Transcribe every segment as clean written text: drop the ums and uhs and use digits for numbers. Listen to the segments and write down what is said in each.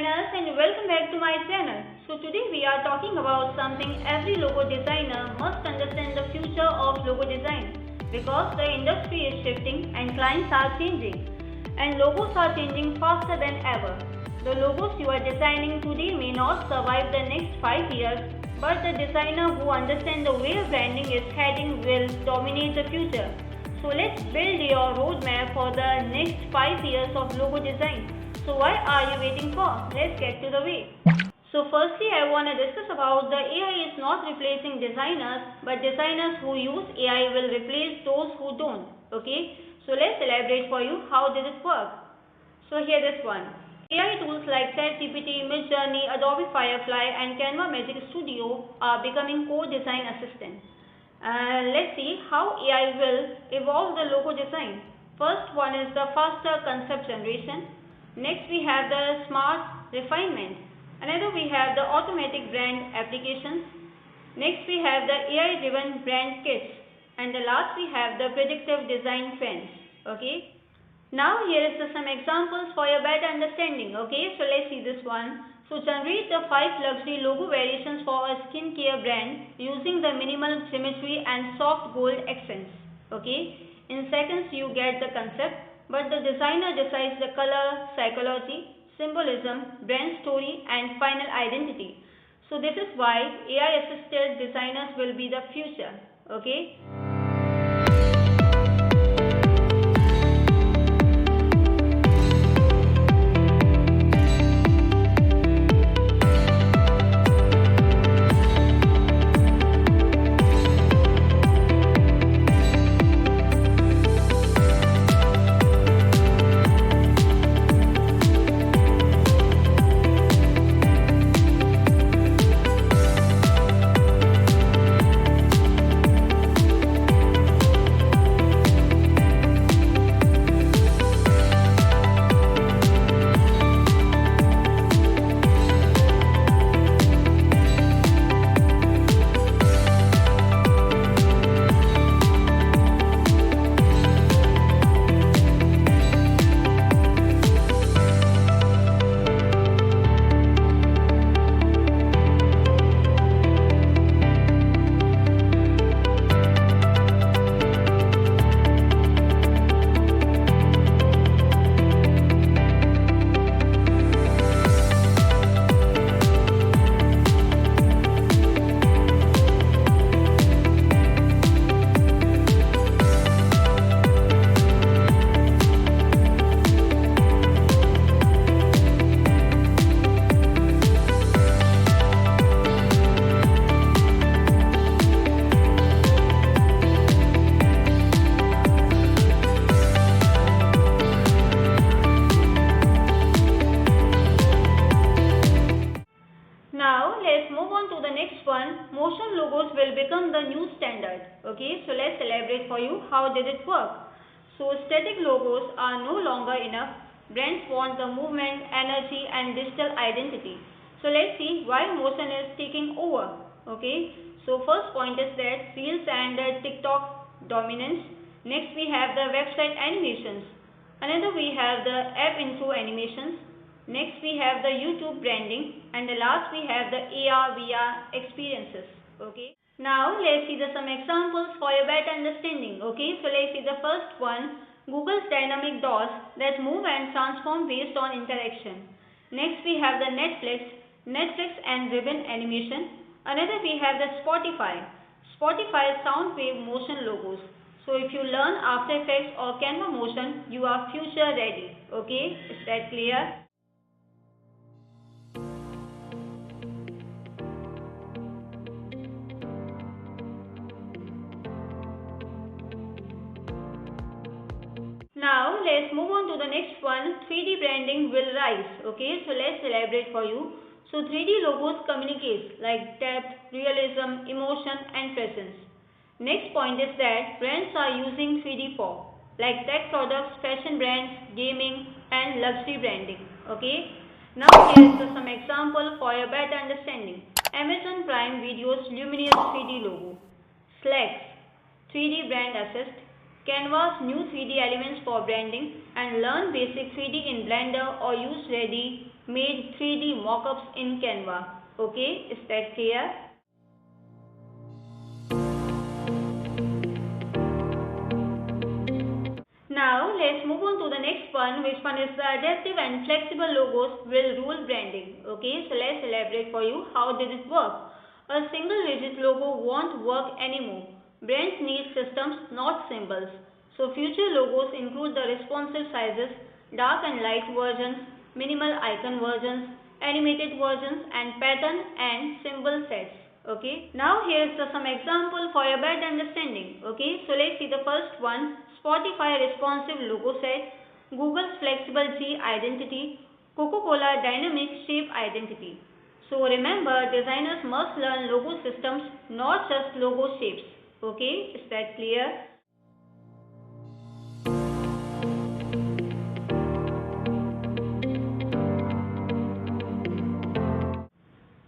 designers and welcome back to my channel. So today we are talking about something every logo designer must understand, the future of logo design, because the industry is shifting and clients are changing and logos are changing faster than ever. The logos you are designing today may not survive the next 5 years, but the designer who understands the way branding is heading will dominate the future. So let's build your roadmap for the next 5 years of logo design. So what are you waiting for? Let's get to the way. So firstly, I want to discuss about the AI is not replacing designers, but designers who use AI will replace those who don't. Okay. So let's elaborate for you how does it work. So here this one. AI tools like ChatGPT, Midjourney, Adobe Firefly and Canva Magic Studio are becoming core design assistants. Let's see how AI will evolve the logo design. First one is the faster concept generation. Next we have the smart refinement. Another we have the automatic brand applications. Next we have the AI driven brand kits. And the last we have the predictive design trends. Okay. Now here is some examples for your better understanding. Okay. So let's see this one. So generate the 5 luxury logo variations for a skincare brand using the minimal symmetry and soft gold accents. Okay. In seconds you get the concept. But the designer decides the color, psychology, symbolism, brand story and final identity. So this is why AI assisted designers will be the future. Okay. Now let's move on to the next one. Motion logos will become the new standard. Okay, so let's elaborate for you how did it work. So static logos are no longer enough. Brands want the movement, energy and digital identity. So let's see why motion is taking over. Okay, so first point is that Reels and TikTok dominance. Next we have the website animations. Another we have the app intro animations. Next we have the YouTube branding and the last we have the AR VR experiences. Okay. Now let's see some examples for your better understanding. Okay. So let's see the first one. Google's dynamic doors that move and transform based on interaction. Next we have the Netflix and ribbon animation. Another we have the Spotify sound wave motion logos. So if you learn After Effects or Canva motion, you are future ready. Okay. Is that clear? Now let's move on to the next one. 3D branding will rise. Okay, so let's elaborate for you. So 3D logos communicate like depth, realism, emotion and presence. Next point is that brands are using 3D for like tech products, fashion brands, gaming and luxury branding. Okay. Now here is some example for your better understanding. Amazon Prime Video's luminous 3D logo. Slack's 3D brand assist. Canva's new 3D elements for branding and learn basic 3D in Blender or use ready made 3D mockups in Canva. Okay, is that clear? Now let's move on to the next one, which one is the adaptive and flexible logos will rule branding. Okay, so let's elaborate for you how did it work. A single rigid logo won't work anymore. Brands need systems, not symbols. So future logos include the responsive sizes, dark and light versions, minimal icon versions, animated versions, and pattern and symbol sets. Okay, now here's some example for your better understanding. Okay, so let's see the first one: Spotify responsive logo set, Google's flexible G identity, Coca-Cola dynamic shape identity. So remember, designers must learn logo systems, not just logo shapes. Okay, is that clear?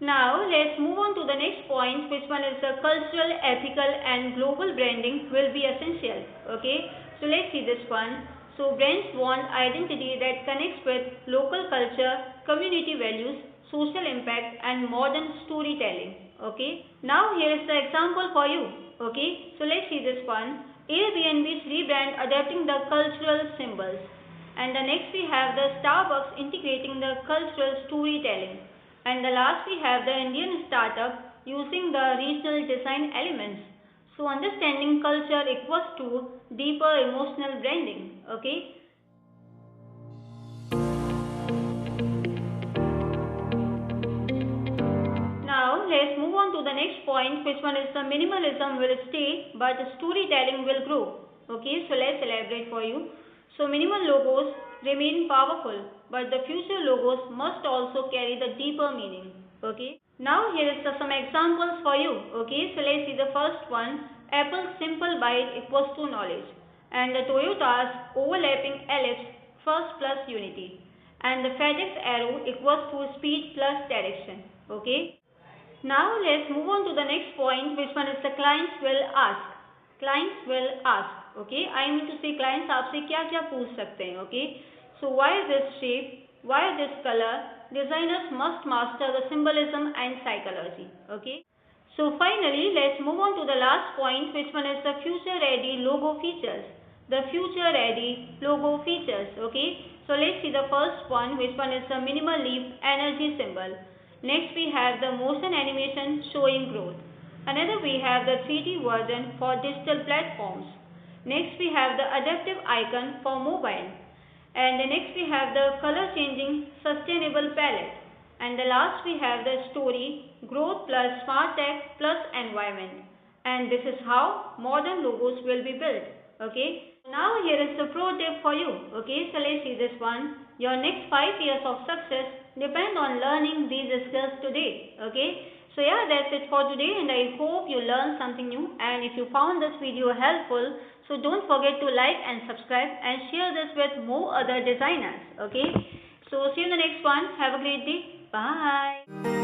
Now let's move on to the next point, which one is the cultural, ethical and global branding will be essential. Okay, so let's see this one. So brands want identity that connects with local culture, community values, social impact and modern storytelling. Okay, now here is the example for you. Okay, so let's see this one. Airbnb's rebrand adapting the cultural symbols. And the next we have the Starbucks integrating the cultural storytelling. And the last we have the Indian startup using the regional design elements. So understanding culture equals to deeper emotional branding. Okay. Now let's move on to the next point, which one is the minimalism will stay but storytelling will grow. Okay, so let's elaborate for you. So minimal logos remain powerful, but the future logos must also carry the deeper meaning. Okay. Now here is some examples for you. Okay, so let's see the first one. Apple's simple byte equals to knowledge, and the Toyota's overlapping ellipse first plus unity, and the FedEx arrow equals to speed plus direction. Okay. Now let's move on to the next point, which one is the clients will ask. Clients will ask. Okay, I mean to say clients आपसे क्या क्या पूछ सकते हैं. Okay, so why this shape? Why this color? Designers must master the symbolism and psychology. Okay. So finally, let's move on to the last point, which one is the future ready logo features. The future ready logo features. Okay. So let's see the first one, which one is the minimal leaf energy symbol. Next we have the motion animation showing growth. Another we have the 3D version for digital platforms. Next we have the adaptive icon for mobile. And the next we have the color changing sustainable palette. And the last we have the story growth plus smart tech plus environment. And this is how modern logos will be built. Okay. Now here is the pro tip for you. Okay, so let's see this one. Your next 5 years of success depend on learning these skills today. Okay. So yeah, that's it for today, and I hope you learned something new. And if you found this video helpful, so don't forget to like and subscribe and share this with more other designers. Okay. So see you in the next one. Have a great day. Bye.